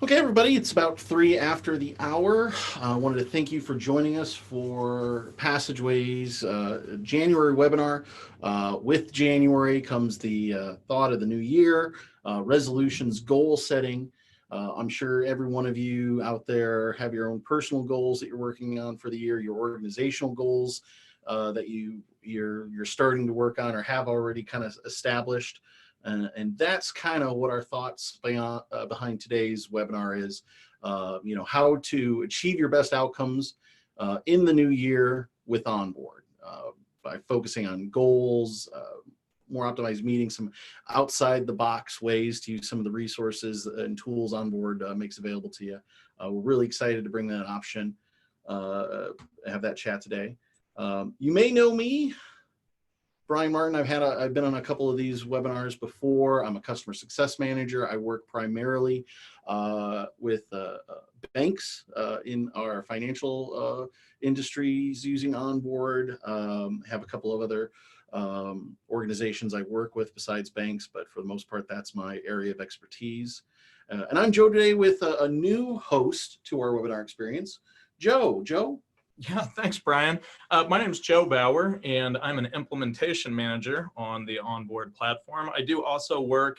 Okay, everybody, it's about 3 after the hour. I wanted to thank you for joining us for Passageways January webinar. With January comes the thought of the new year, resolutions, goal setting. I'm sure every one of you out there have your own personal goals that you're working on for the year, your organizational goals that you're starting to work on or have already kind of established. And that's kind of what our thoughts behind today's webinar is, how to achieve your best outcomes in the new year with OnBoard by focusing on goals, more optimized meetings, some outside the box ways to use some of the resources and tools OnBoard makes available to you. We're really excited to bring that option, have that chat today. You may know me, Brian Martin. I've been on a couple of these webinars before. I'm a customer success manager. I work primarily with banks in our financial industries using OnBoard. Have a couple of other organizations I work with besides banks, but for the most part, that's my area of expertise. And I'm Joe today with a new host to our webinar experience, Joe. Yeah, thanks, Brian. My name is Joe Bauer, and I'm an implementation manager on the OnBoard platform. I do also work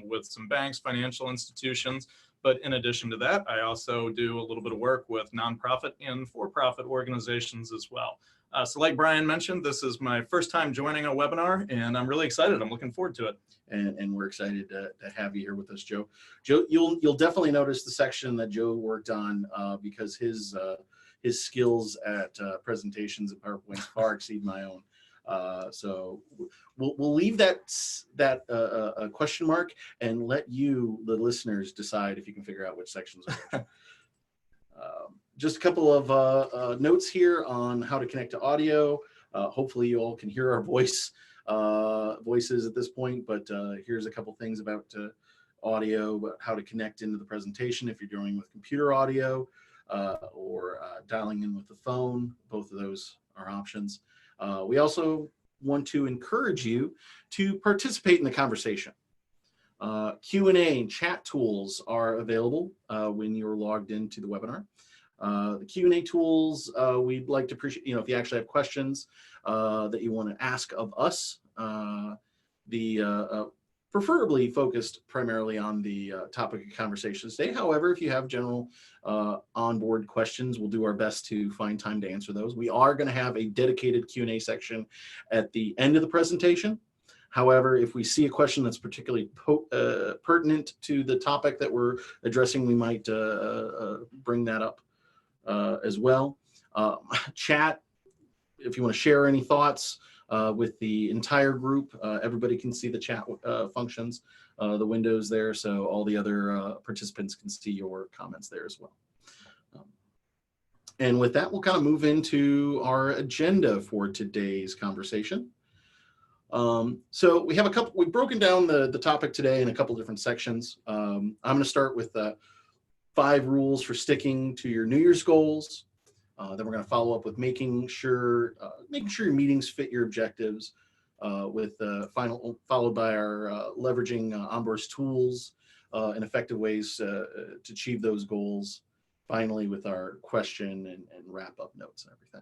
with some banks, financial institutions, but in addition to that, I also do a little bit of work with nonprofit and for-profit organizations as well. So like Brian mentioned, this is my first time joining a webinar, and I'm really excited. I'm looking forward to it. And we're excited to have you here with us, Joe. Joe, you'll definitely notice the section that Joe worked on because his skills at presentations and PowerPoints far exceed my own. So we'll leave that question mark and let you, the listeners, decide if you can figure out which sections are which. Just a couple of notes here on how to connect to audio. Hopefully you all can hear our voices at this point, but here's a couple things about audio, about how to connect into the presentation if you're doing with computer audio. Or dialing in with the phone. Both of those are options. We also want to encourage you to participate in the conversation. Q&A and chat tools are available when you're logged into the webinar. The Q&A tools, we'd like to appreciate, if you actually have questions that you want to ask of us, preferably focused primarily on the topic of conversation today. However, if you have general OnBoard questions, we'll do our best to find time to answer those. We are going to have a dedicated Q&A section at the end of the presentation. However, if we see a question that's particularly pertinent to the topic that we're addressing, we might bring that up as well. Chat, if you want to share any thoughts, with the entire group, everybody can see the chat functions, the windows there, so all the other participants can see your comments there as well. And with that, we'll kind of move into our agenda for today's conversation. So we've broken down the topic today in a couple different sections. I'm going to start with 5 rules for sticking to your New Year's goals. Then we're going to follow up with making sure your meetings fit your objectives, with followed by our leveraging OnBoard's tools and effective ways to achieve those goals. Finally, with our question and wrap up notes and everything.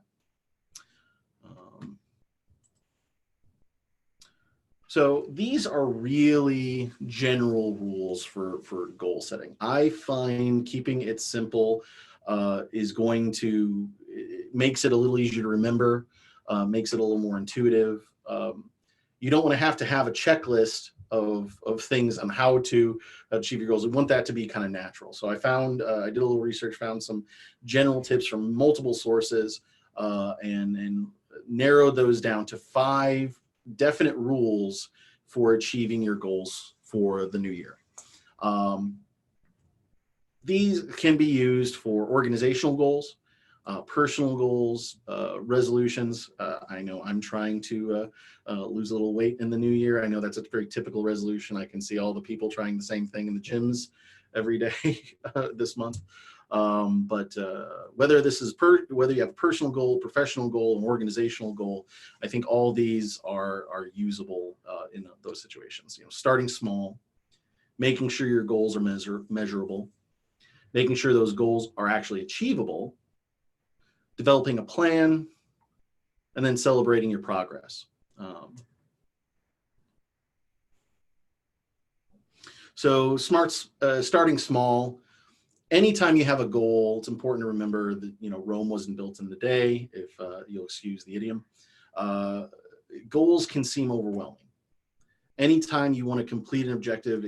So these are really general rules for goal setting. I find keeping it simple makes it a little easier to remember, makes it a little more intuitive. You don't want to have a checklist of things on how to achieve your goals. We want that to be kind of natural. So I did a little research, found some general tips from multiple sources, and narrowed those down to 5 definite rules for achieving your goals for the new year. These can be used for organizational goals, personal goals, resolutions. I know I'm trying to lose a little weight in the new year. I know that's a very typical resolution. I can see all the people trying the same thing in the gyms every day this month. But whether you have a personal goal, professional goal, an organizational goal, I think all these are usable in those situations. Starting small, making sure your goals are measurable, making sure those goals are actually achievable, developing a plan, and then celebrating your progress. So starting small. Anytime you have a goal, it's important to remember that, Rome wasn't built in the day, if you'll excuse the idiom. Goals can seem overwhelming. Anytime you want to complete an objective,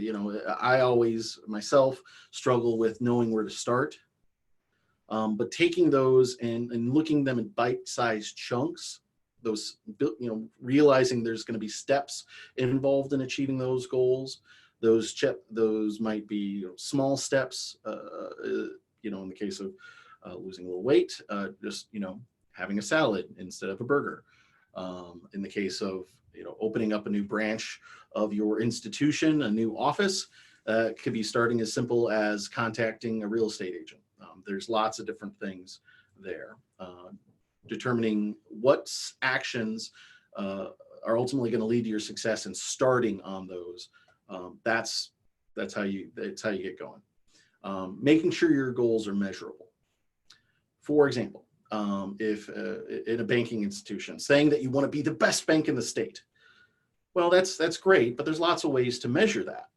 I always myself struggle with knowing where to start. But taking those and looking them in bite-sized chunks, those, realizing there's going to be steps involved in achieving those goals. Those might be small steps, in the case of losing a little weight, just, having a salad instead of a burger. In the case of, opening up a new branch of your institution, a new office, could be starting as simple as contacting a real estate agent. There's lots of different things there. Determining what actions are ultimately going to lead to your success and starting on those. That's how you get going. Making sure your goals are measurable. For example, if in a banking institution, saying that you want to be the best bank in the state. Well, that's great, but there's lots of ways to measure that.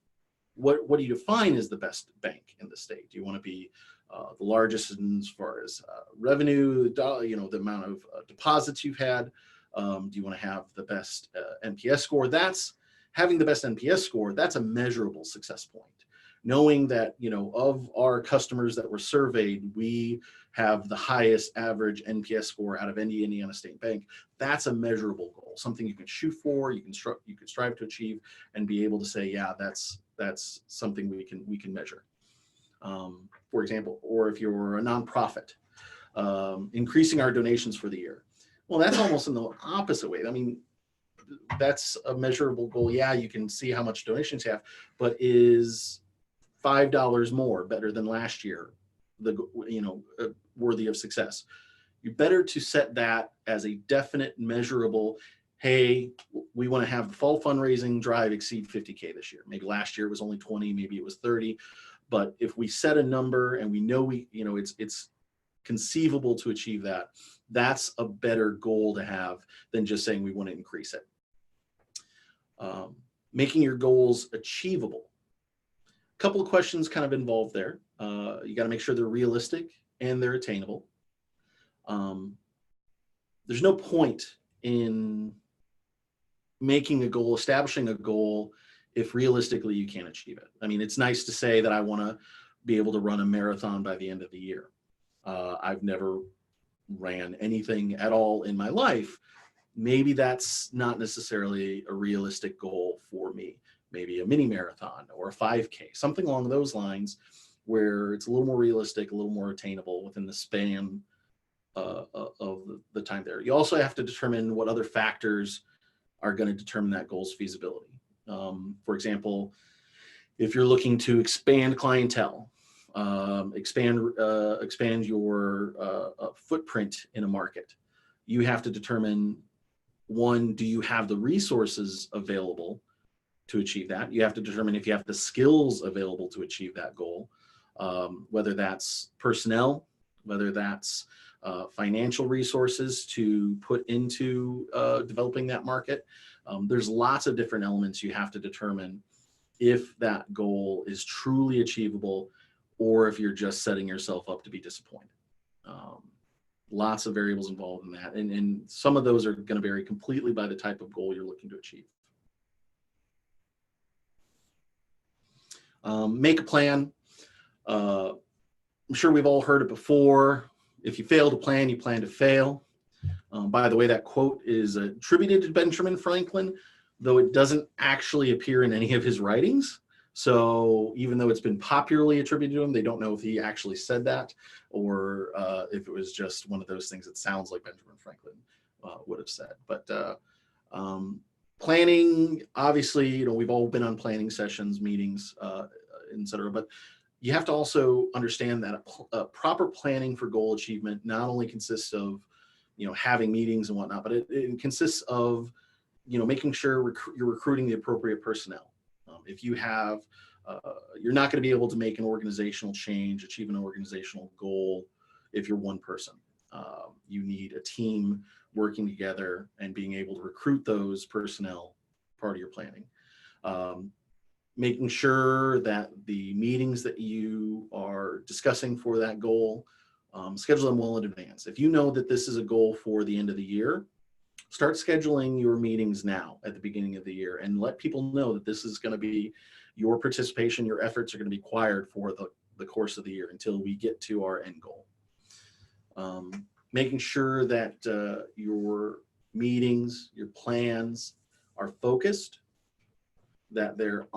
What do you define as the best bank in the state? Do you want to be the largest as far as revenue, the amount of deposits you've had? Do you want to have the best NPS score? Having the best NPS score, that's a measurable success point. Knowing that, of our customers that were surveyed, we have the highest average NPS score out of any Indiana State Bank. That's a measurable goal, something you can shoot for, you can strive to achieve, and be able to say, yeah, that's something we can measure. For example, or if you're a nonprofit, increasing our donations for the year. Well, that's almost in the opposite way. I mean, that's a measurable goal. Yeah, you can see how much donations you have, but is $5 more better than last year, worthy of success? You're better to set that as a definite, measurable, hey, we want to have the fall fundraising drive exceed 50K this year. Maybe last year it was only 20, maybe it was 30. But if we set a number and we know it's conceivable to achieve that, that's a better goal to have than just saying we want to increase it. Making your goals achievable. A couple of questions kind of involved there. You got to make sure they're realistic and they're attainable. There's no point in making a goal, establishing a goal, if realistically you can't achieve it. I mean, it's nice to say that I want to be able to run a marathon by the end of the year. I've never ran anything at all in my life. Maybe that's not necessarily a realistic goal for me. Maybe a mini marathon or a 5K, something along those lines, where it's a little more realistic, a little more attainable within the span of the time there. You also have to determine what other factors are going to determine that goal's feasibility. For example, if you're looking to expand clientele, expand your footprint in a market, you have to determine, one, do you have the resources available to achieve that? You have to determine if you have the skills available to achieve that goal, whether that's personnel, whether that's financial resources to put into developing that market. There's lots of different elements you have to determine if that goal is truly achievable or if you're just setting yourself up to be disappointed. Lots of variables involved in that. And some of those are going to vary completely by the type of goal you're looking to achieve. Make a plan. I'm sure we've all heard it before. If you fail to plan, you plan to fail. By the way, that quote is attributed to Benjamin Franklin, though it doesn't actually appear in any of his writings. So even though it's been popularly attributed to him, they don't know if he actually said that or if it was just one of those things that sounds like Benjamin Franklin would have said. But planning, obviously, we've all been on planning sessions, meetings, et cetera, but you have to also understand that a proper planning for goal achievement not only consists of, having meetings and whatnot, but it consists of, making sure you're recruiting the appropriate personnel. If you have You're not going to be able to make an organizational change, achieve an organizational goal if you're one person. You need a team working together and being able to recruit those personnel, part of your planning. Making sure that the meetings that you are discussing for that goal, schedule them well in advance. If you know that this is a goal for the end of the year, start scheduling your meetings now at the beginning of the year and let people know that this is going to be your participation, your efforts are going to be required for the course of the year until we get to our end goal. Making sure that your meetings, your plans are focused, that they're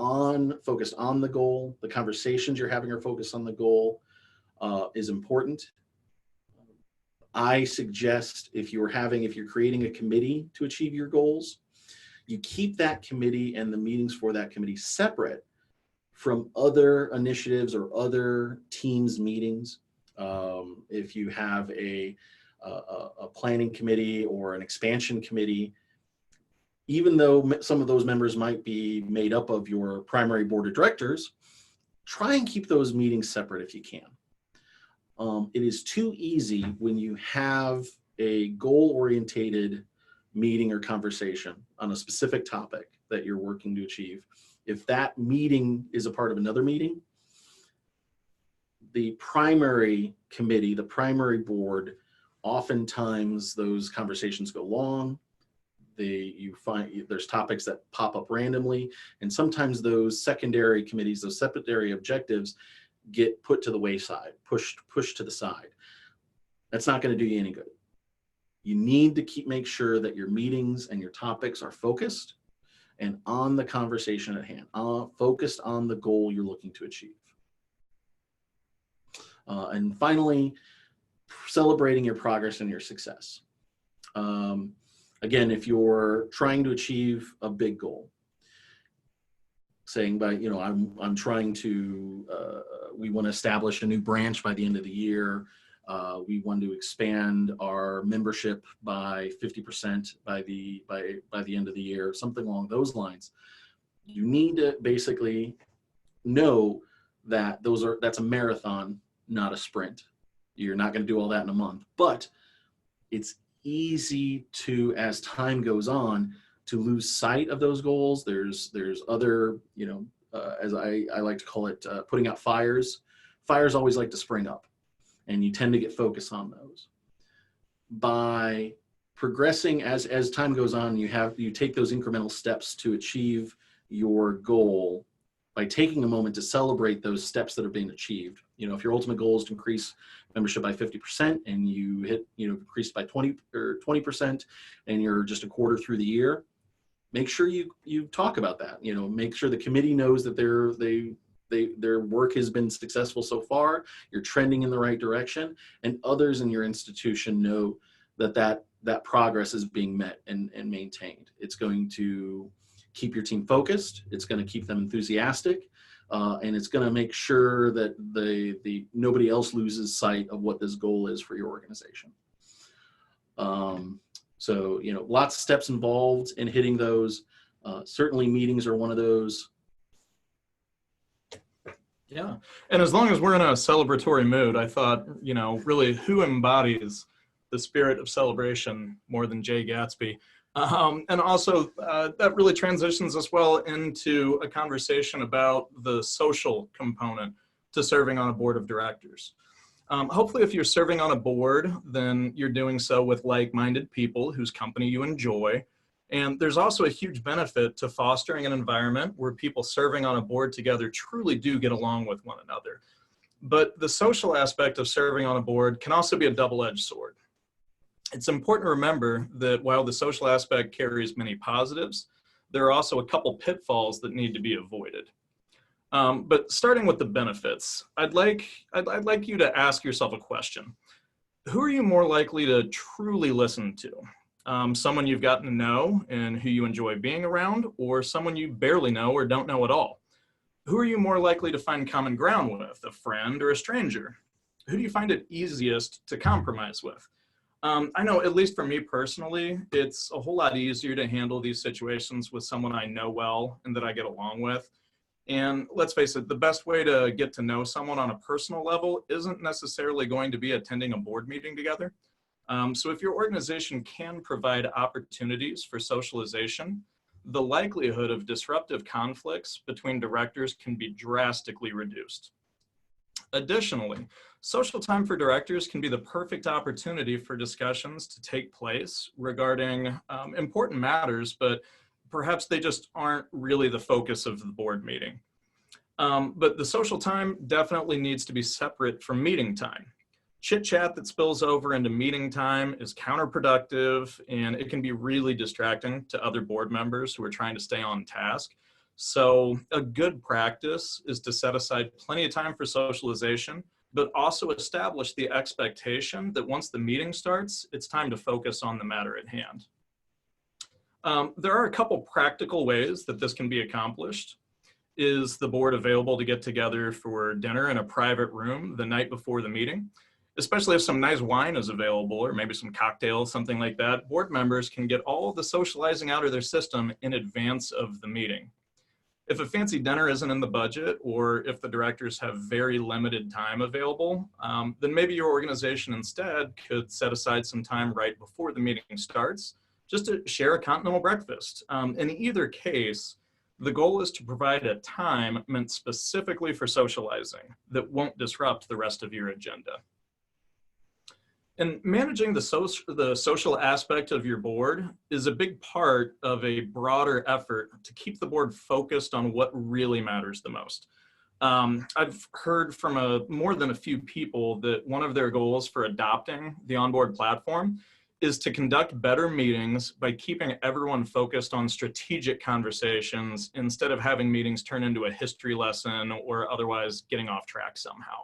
focused on the goal. The conversations you're having are focused on the goal is important. I suggest if you're creating a committee to achieve your goals, you keep that committee and the meetings for that committee separate from other initiatives or other teams meetings. If you have a planning committee or an expansion committee, even though some of those members might be made up of your primary board of directors, try and keep those meetings separate if you can. It is too easy when you have a goal-orientated meeting or conversation on a specific topic that you're working to achieve. If that meeting is a part of another meeting, the primary committee, the primary board, oftentimes those conversations go long. You find there's topics that pop up randomly, and sometimes those secondary committees, those secondary objectives get put to the wayside, pushed to the side. That's not going to do you any good. You need to make sure that your meetings and your topics are focused and on the conversation at hand, focused on the goal you're looking to achieve. And finally, celebrating your progress and your success. Again, if you're trying to achieve a big goal, saying I'm trying to, we want to establish a new branch by the end of the year. We want to expand our membership by 50% by the end of the year, something along those lines. You need to basically know that that's a marathon, not a sprint. You're not going to do all that in a month, but it's easy to, as time goes on, to lose sight of those goals. There's other, as I like to call it, putting out fires. Fires always like to spring up, and you tend to get focused on those. By progressing as time goes on, you take those incremental steps to achieve your goal by taking a moment to celebrate those steps that are being achieved. If your ultimate goal is to increase membership by 50% and you hit, increased by 20%, and you're just a quarter through the year, make sure you talk about that. Make sure the committee knows that their work has been successful so far, you're trending in the right direction, and others in your institution know that progress is being met and maintained. It's going to keep your team focused, it's going to keep them enthusiastic, and it's going to make sure that nobody else loses sight of what this goal is for your organization. So, lots of steps involved in hitting those. Certainly meetings are one of those. Yeah. And as long as we're in a celebratory mood, I thought, really who embodies the spirit of celebration more than Jay Gatsby? And also that really transitions us well into a conversation about the social component to serving on a board of directors. Hopefully, if you're serving on a board, then you're doing so with like-minded people whose company you enjoy. And there's also a huge benefit to fostering an environment where people serving on a board together truly do get along with one another. But the social aspect of serving on a board can also be a double-edged sword. It's important to remember that while the social aspect carries many positives, there are also a couple pitfalls that need to be avoided. But starting with the benefits, I'd like you to ask yourself a question. Who are you more likely to truly listen to? Someone you've gotten to know and who you enjoy being around, or someone you barely know or don't know at all? Who are you more likely to find common ground with, a friend or a stranger? Who do you find it easiest to compromise with? I know, at least for me personally, it's a whole lot easier to handle these situations with someone I know well and that I get along with. And let's face it, the best way to get to know someone on a personal level isn't necessarily going to be attending a board meeting together. So if your organization can provide opportunities for socialization, the likelihood of disruptive conflicts between directors can be drastically reduced. Additionally, social time for directors can be the perfect opportunity for discussions to take place regarding important matters, but perhaps they just aren't really the focus of the board meeting. But the social time definitely needs to be separate from meeting time. Chit chat that spills over into meeting time is counterproductive, and it can be really distracting to other board members who are trying to stay on task. So a good practice is to set aside plenty of time for socialization, but also establish the expectation that once the meeting starts, it's time to focus on the matter at hand. There are a couple practical ways that this can be accomplished. Is the board available to get together for dinner in a private room the night before the meeting? Especially if some nice wine is available, or maybe some cocktails, something like that, board members can get all the socializing out of their system in advance of the meeting. If a fancy dinner isn't in the budget, or if the directors have very limited time available, then maybe your organization instead could set aside some time right before the meeting starts, just to share a continental breakfast. In either case, the goal is to provide a time meant specifically for socializing that won't disrupt the rest of your agenda. And managing the social aspect of your board is a big part of a broader effort to keep the board focused on what really matters the most. I've heard from more than a few people that one of their goals for adopting the OnBoard platform is to conduct better meetings by keeping everyone focused on strategic conversations instead of having meetings turn into a history lesson or otherwise getting off track somehow.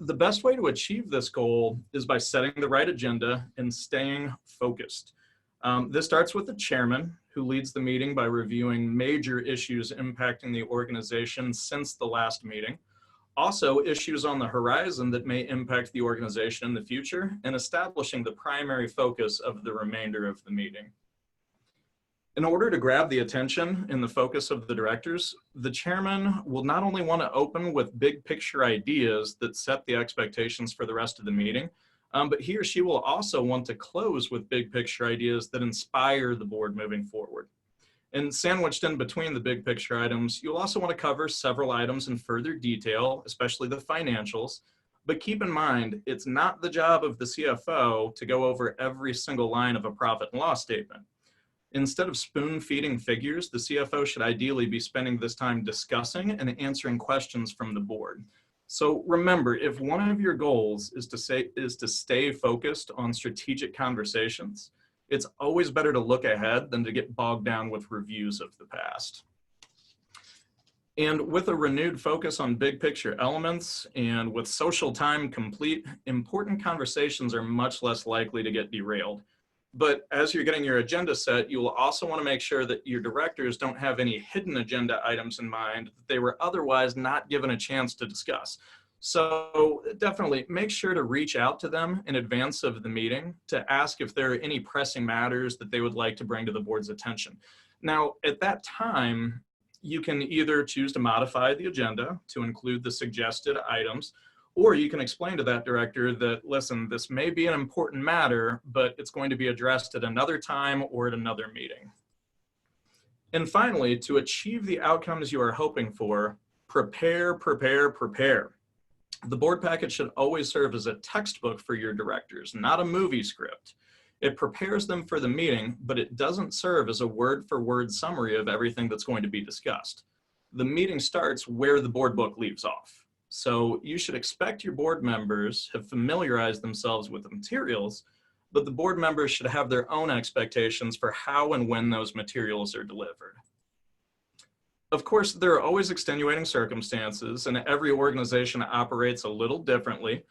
The best way to achieve this goal is by setting the right agenda and staying focused. This starts with the chairman, who leads the meeting by reviewing major issues impacting the organization since the last meeting. Also, issues on the horizon that may impact the organization in the future, and establishing the primary focus of the remainder of the meeting. In order to grab the attention and the focus of the directors, the chairman will not only want to open with big picture ideas that set the expectations for the rest of the meeting, but he or she will also want to close with big picture ideas that inspire the board moving forward. And sandwiched in between the big picture items, you'll also want to cover several items in further detail, especially the financials. But keep in mind, it's not the job of the CFO to go over every single line of a profit and loss statement. Instead of spoon feeding figures, the CFO should ideally be spending this time discussing and answering questions from the board. So remember, if one of your goals is to stay focused on strategic conversations, it's always better to look ahead than to get bogged down with reviews of the past. And with a renewed focus on big picture elements and with social time complete, important conversations are much less likely to get derailed. But as you're getting your agenda set, you will also want to make sure that your directors don't have any hidden agenda items in mind that they were otherwise not given a chance to discuss. So definitely make sure to reach out to them in advance of the meeting to ask if there are any pressing matters that they would like to bring to the board's attention. Now, at that time, you can either choose to modify the agenda to include the suggested items, or you can explain to that director that, listen, this may be an important matter, but it's going to be addressed at another time or at another meeting. And finally, to achieve the outcomes you are hoping for, prepare, prepare, prepare. The board packet should always serve as a textbook for your directors, not a movie script. It prepares them for the meeting, but it doesn't serve as a word-for-word summary of everything that's going to be discussed. The meeting starts where the board book leaves off. So you should expect your board members have familiarized themselves with the materials, but the board members should have their own expectations for how and when those materials are delivered. Of course, there are always extenuating circumstances, and every organization operates a little differently.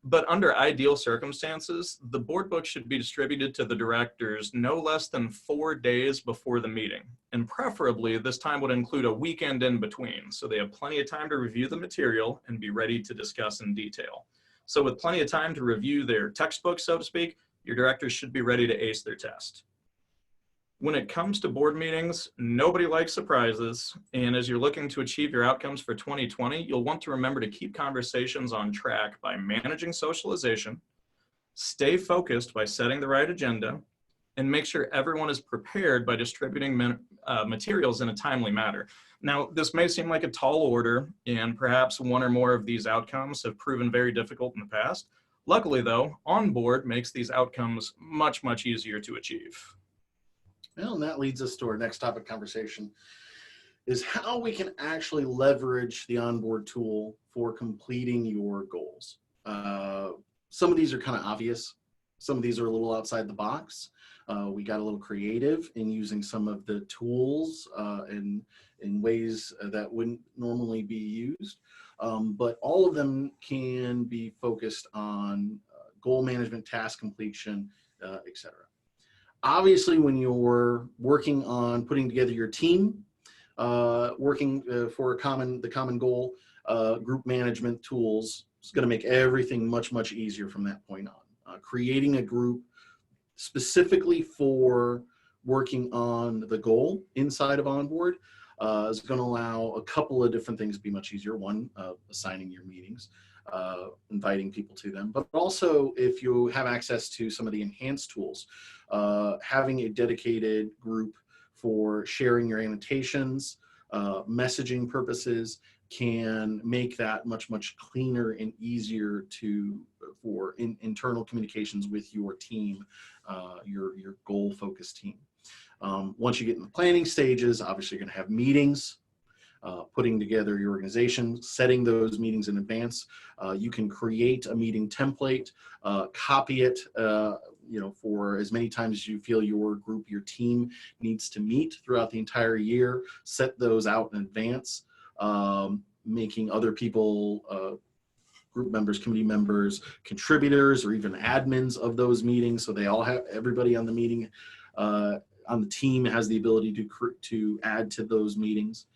But under ideal circumstances, the board book should be distributed to the directors no less than 4 days before the meeting. And preferably, this time would include a weekend in between, so they have plenty of time to review the material and be ready to discuss in detail. So with plenty of time to review their textbook, so to speak, your directors should be ready to ace their test. When it comes to board meetings, nobody likes surprises. And as you're looking to achieve your outcomes for 2020, you'll want to remember to keep conversations on track by managing socialization, stay focused by setting the right agenda, and make sure everyone is prepared by distributing materials in a timely manner. Now, this may seem like a tall order, and perhaps one or more of these outcomes have proven very difficult in the past. Luckily, though, OnBoard makes these outcomes much, much easier to achieve. Well, and that leads us to our next topic conversation, is how we can actually leverage the OnBoard tool for completing your goals. Some of these are kind of obvious. Some of these are a little outside the box. We got a little creative in using some of the tools in ways that wouldn't normally be used. But all of them can be focused on goal management, task completion, etc. Obviously, when you're working on putting together your team, working for the common goal, group management tools is going to make everything much, much easier from that point on. Creating a group specifically for working on the goal inside of OnBoard is going to allow a couple of different things to be much easier. One, assigning your meetings, inviting people to them, but also if you have access to some of the enhanced tools, having a dedicated group for sharing your annotations, messaging purposes can make that much, much cleaner and easier for internal communications with your team, your goal-focused team. Once you get in the planning stages, obviously you're going to have meetings, putting together your organization, setting those meetings in advance. You can create a meeting template, copy it, for as many times as you feel your group, your team needs to meet throughout the entire year. Set those out in advance, making other people, group members, committee members, contributors, or even admins of those meetings. So they all have, everybody on the meeting, on the team has the ability to add to those meetings.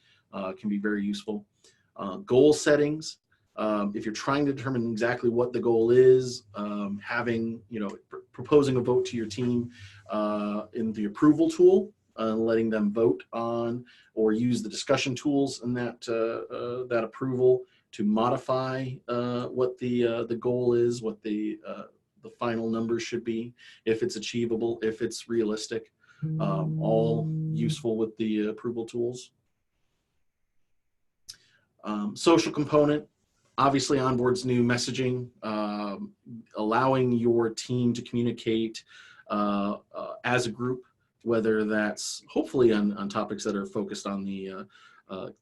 Can be very useful. Goal settings. If you're trying to determine exactly what the goal is, proposing a vote to your team in the approval tool, letting them vote on or use the discussion tools in that approval to modify what the goal is, what the final number should be, if it's achievable, if it's realistic, all useful with the approval tools. Social component, obviously OnBoard's new messaging, allowing your team to communicate as a group, whether that's hopefully on topics that are focused on the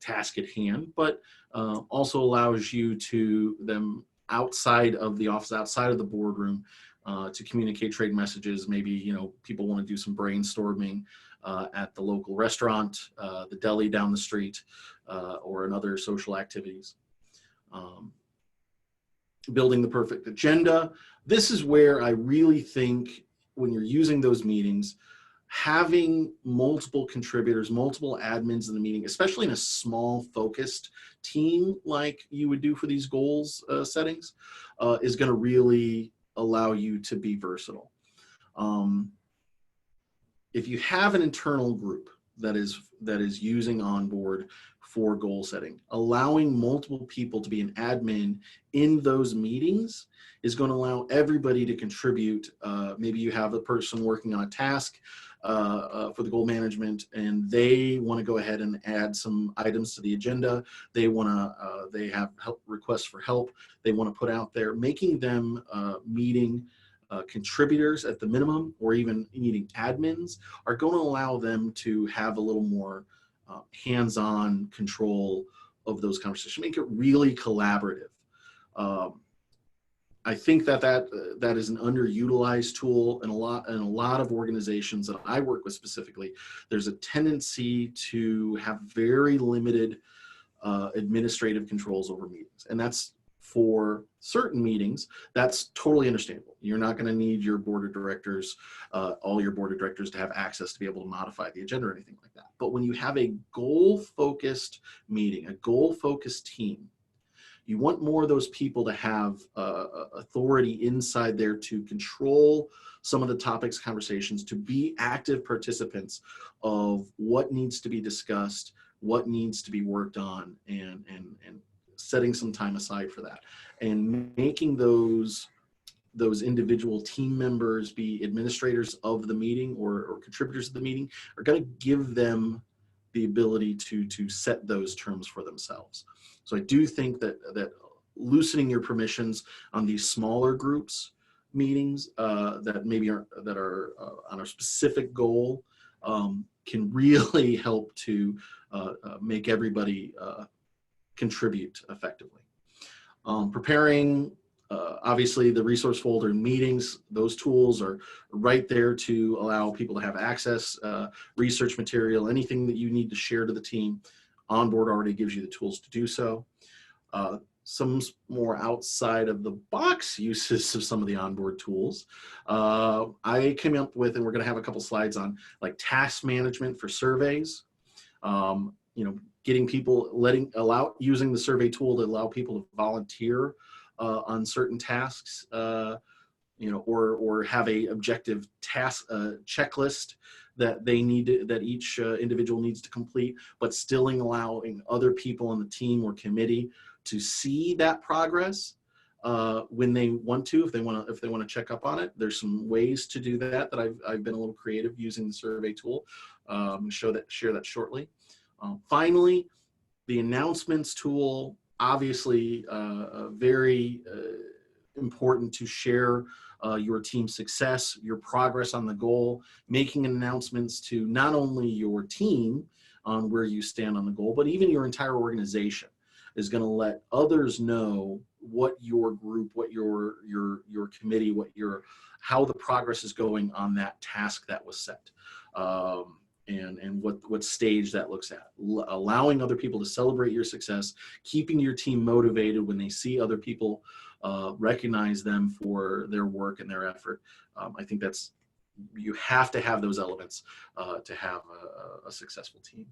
task at hand, but also allows you to them outside of the office, outside of the boardroom, to communicate trade messages. Maybe people want to do some brainstorming at the local restaurant, the deli down the street, or in other social activities. Building the perfect agenda. This is where I really think when you're using those meetings, having multiple contributors, multiple admins in the meeting, especially in a small focused team like you would do for these goals settings, is going to really allow you to be versatile. If you have an internal group that is using OnBoard for goal setting, allowing multiple people to be an admin in those meetings is going to allow everybody to contribute. Maybe you have a person working on a task for the goal management, and they want to go ahead and add some items to the agenda. They have help requests for help. They want to put out there, making them meeting contributors at the minimum, or even needing admins, are going to allow them to have a little more hands-on control of those conversations, make it really collaborative. I think that is an underutilized tool in a lot of organizations that I work with specifically. There's a tendency to have very limited administrative controls over meetings, and that's for certain meetings. That's totally understandable. You're not going to need your board of directors, all your board of directors, to have access to be able to modify the agenda or anything like that. But when you have a goal-focused meeting, a goal-focused team, You want more of those people to have authority inside there to control some of the topics, conversations, to be active participants of what needs to be discussed, what needs to be worked on, and setting some time aside for that, and making those individual team members be administrators of the meeting or contributors of the meeting are going to give them the ability to set those terms for themselves. So I do think that loosening your permissions on these smaller groups meetings that maybe are on a specific goal can really help to make everybody contribute effectively. Preparing, obviously, the resource folder and meetings, those tools are right there to allow people to have access, research material, anything that you need to share to the team. OnBoard already gives you the tools to do so. Some more outside of the box uses of some of the OnBoard tools. I came up with, and we're going to have a couple slides on, like task management for surveys. Getting people, using the survey tool to allow people to volunteer on certain tasks, or have a objective task checklist that that each individual needs to complete, but still allowing other people on the team or committee to see that progress when they want to, if they want to check up on it. There's some ways to do that I've been a little creative using the survey tool. Share that shortly. Finally, the announcements tool, obviously very important to share your team's success, your progress on the goal, making announcements to not only your team on where you stand on the goal, but even your entire organization is going to let others know what your group, what your committee, how the progress is going on that task that was set. And what stage that looks at. Allowing other people to celebrate your success, keeping your team motivated when they see other people recognize them for their work and their effort. I think you have to have those elements to have a successful team.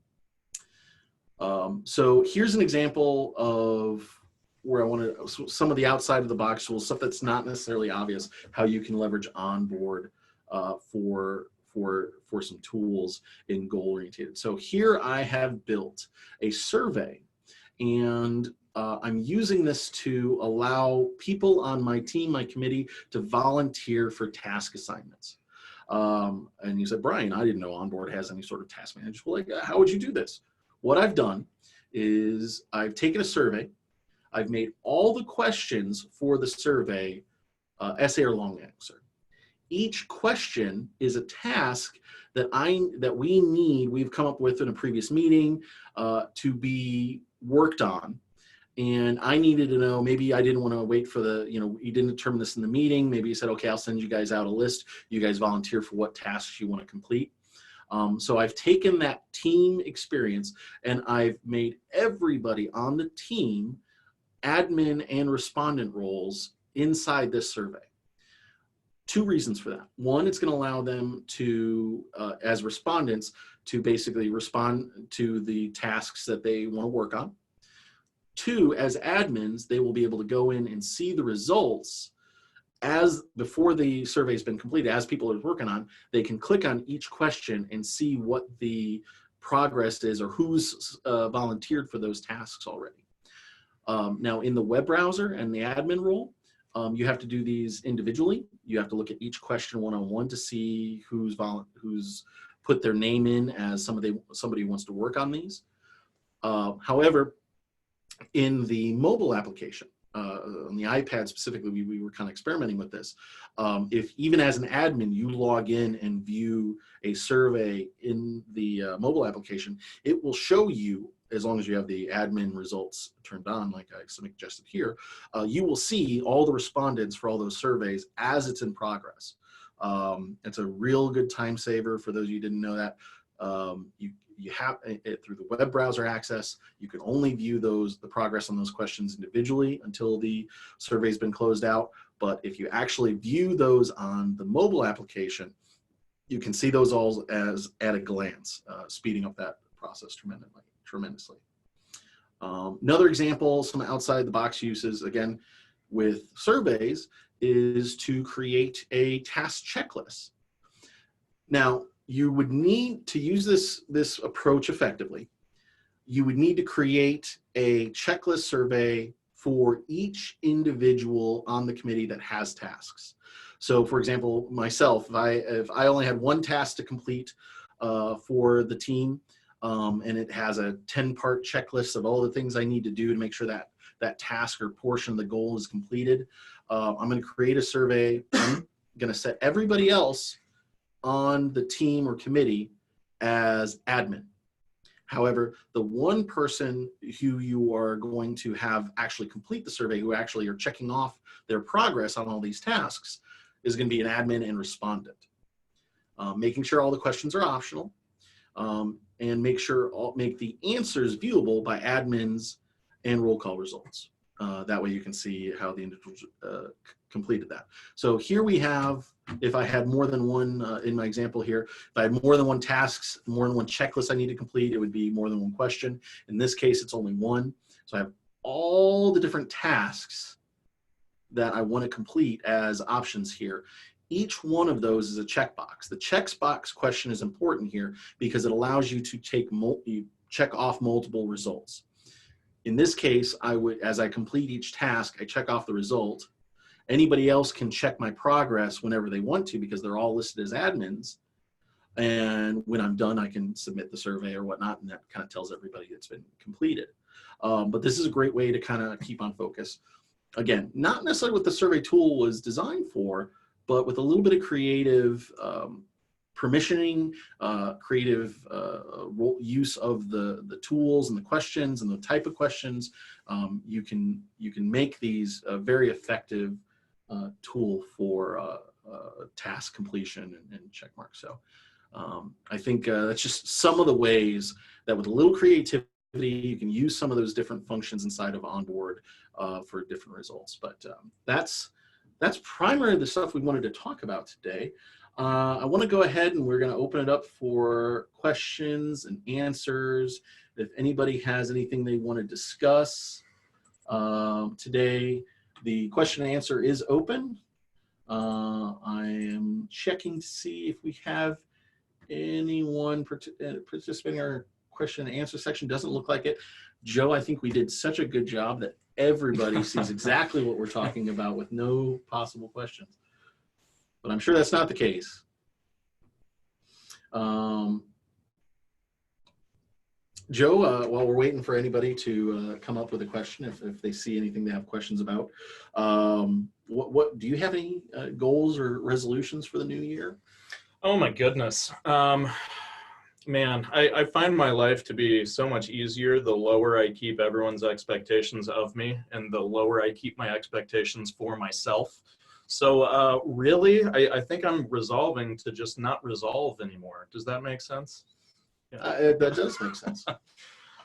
So here's an example of where I want to, some of the outside of the box tools, stuff that's not necessarily obvious, how you can leverage OnBoard for some tools in goal oriented. So here I have built a survey, and I'm using this to allow people on my team, my committee, to volunteer for task assignments. And you said, Brian, I didn't know OnBoard has any sort of task management. Well, like, how would you do this? What I've done is I've taken a survey, I've made all the questions for the survey essay or long answer. Each question is a task that we've come up with in a previous meeting to be worked on. And I needed to know, maybe I didn't want to wait for you didn't determine this in the meeting. Maybe you said, okay, I'll send you guys out a list. You guys volunteer for what tasks you want to complete. So I've taken that team experience and I've made everybody on the team admin and respondent roles inside this survey. Two reasons for that. One, it's going to allow them to, as respondents, to basically respond to the tasks that they want to work on. Two, as admins, they will be able to go in and see the results before the survey has been completed. As people are working on, they can click on each question and see what the progress is or who's volunteered for those tasks already. Now, in the web browser and the admin role, you have to do these individually. You have to look at each question one-on-one to see who's put their name in as somebody who wants to work on these. However, in the mobile application, on the iPad specifically, we were kind of experimenting with this. If even as an admin, you log in and view a survey in the mobile application, it will show you, as long as you have the admin results turned on, like I suggested here, you will see all the respondents for all those surveys as it's in progress. It's a real good time saver for those of you who didn't know that. You have it through the web browser access. You can only view the progress on those questions individually until the survey's been closed out. But if you actually view those on the mobile application, you can see those all as at a glance, speeding up that process tremendously. Another example, some outside the box uses, again, with surveys, is to create a task checklist. Now, you would need to use this approach effectively. You would need to create a checklist survey for each individual on the committee that has tasks. So, for example, myself, if I only had one task to complete for the team, and it has a 10-part checklist of all the things I need to do to make sure that that task or portion of the goal is completed, I'm going to create a survey. I'm going to set everybody else on the team or committee as admin. However, the one person who you are going to have actually complete the survey, who actually are checking off their progress on all these tasks, is going to be an admin and respondent. Making sure all the questions are optional, and make the answers viewable by admins and roll call results. That way you can see how the individuals completed that. So here we have, if I had more than one, in my example here, if I had more than one tasks, more than one checklist I need to complete, it would be more than one question. In this case, it's only one. So I have all the different tasks that I want to complete as options here. Each one of those is a checkbox. The checkbox question is important here because it allows you to check off multiple results. In this case, as I complete each task, I check off the result. Anybody else can check my progress whenever they want to because they're all listed as admins. And when I'm done, I can submit the survey or whatnot, and that kind of tells everybody it's been completed. But this is a great way to kind of keep on focus. Again, not necessarily what the survey tool was designed for, but with a little bit of creative permissioning, creative use of the tools and the questions and the type of questions, you can make these a very effective tool for task completion and check marks. So I think that's just some of the ways that with a little creativity, you can use some of those different functions inside of OnBoard for different results. But that's primarily the stuff we wanted to talk about today. I want to go ahead and we're going to open it up for questions and answers. If anybody has anything they want to discuss today, the question and answer is open. I am checking to see if we have anyone participating in our question and answer section. Doesn't look like it. Joe, I think we did such a good job that everybody sees exactly what we're talking about with no possible questions. But I'm sure that's not the case. Joe, while we're waiting for anybody to come up with a question, if they see anything they have questions about, what do you have any goals or resolutions for the new year? Oh my goodness. Man, I find my life to be so much easier the lower I keep everyone's expectations of me and the lower I keep my expectations for myself. So really, I think I'm resolving to just not resolve anymore. Does that make sense? Yeah. That does make sense.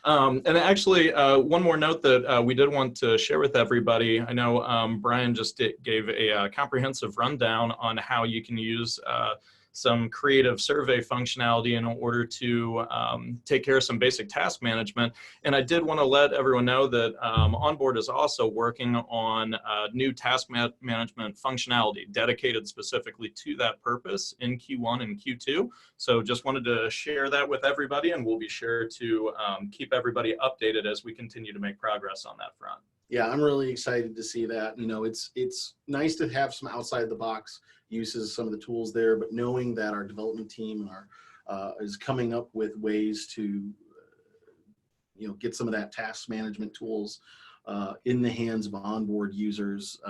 And actually, one more note that we did want to share with everybody. I know Brian just gave a comprehensive rundown on how you can use some creative survey functionality in order to take care of some basic task management. And I did want to let everyone know that OnBoard is also working on new task management functionality dedicated specifically to that purpose in Q1 and Q2. So just wanted to share that with everybody, and we'll be sure to keep everybody updated as we continue to make progress on that front. Yeah, I'm really excited to see that. You know, it's nice to have some outside the box uses of some of the tools there, but knowing that our development team and our is coming up with ways to get some of that task management tools in the hands of OnBoard users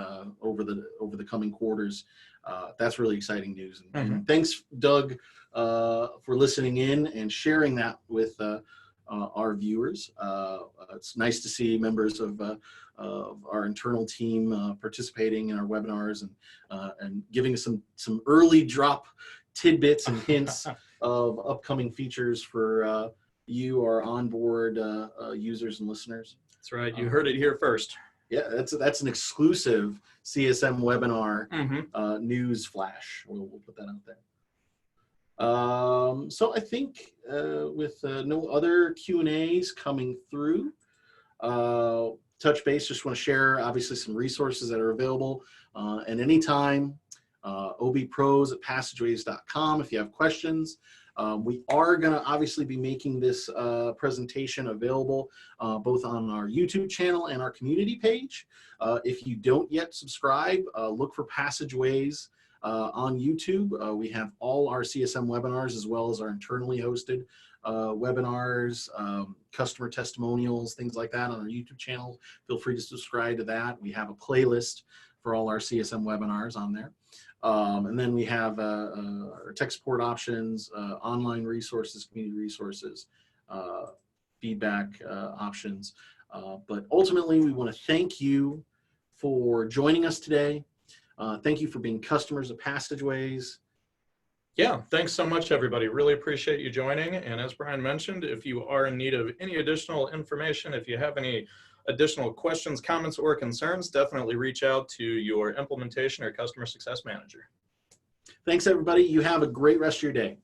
over the coming quarters. That's really exciting news. And thanks, Doug, for listening in and sharing that with our viewers. It's nice to see members of our internal team participating in our webinars and giving us some early drop tidbits and hints of upcoming features for you, our OnBoard users and listeners. That's right. You heard it here first. Yeah, that's an exclusive CSM webinar news flash. We'll put that out there. So I think with no other Q&As coming through, touch base. Just want to share, obviously, some resources that are available. And anytime, obpros@passageways.com if you have questions. We are going to obviously be making this presentation available both on our YouTube channel and our community page. If you don't yet subscribe, look for Passageways on YouTube. We have all our CSM webinars as well as our internally hosted webinars, customer testimonials, things like that on our YouTube channel. Feel free to subscribe to that. We have a playlist for all our CSM webinars on there. And then we have our tech support options, online resources, community resources, feedback options. But ultimately, we want to thank you for joining us today. Thank you for being customers of Passageways. Yeah, thanks so much, everybody. Really appreciate you joining. And as Brian mentioned, if you are in need of any additional information, if you have any additional questions, comments, or concerns, definitely reach out to your implementation or customer success manager. Thanks, everybody. You have a great rest of your day.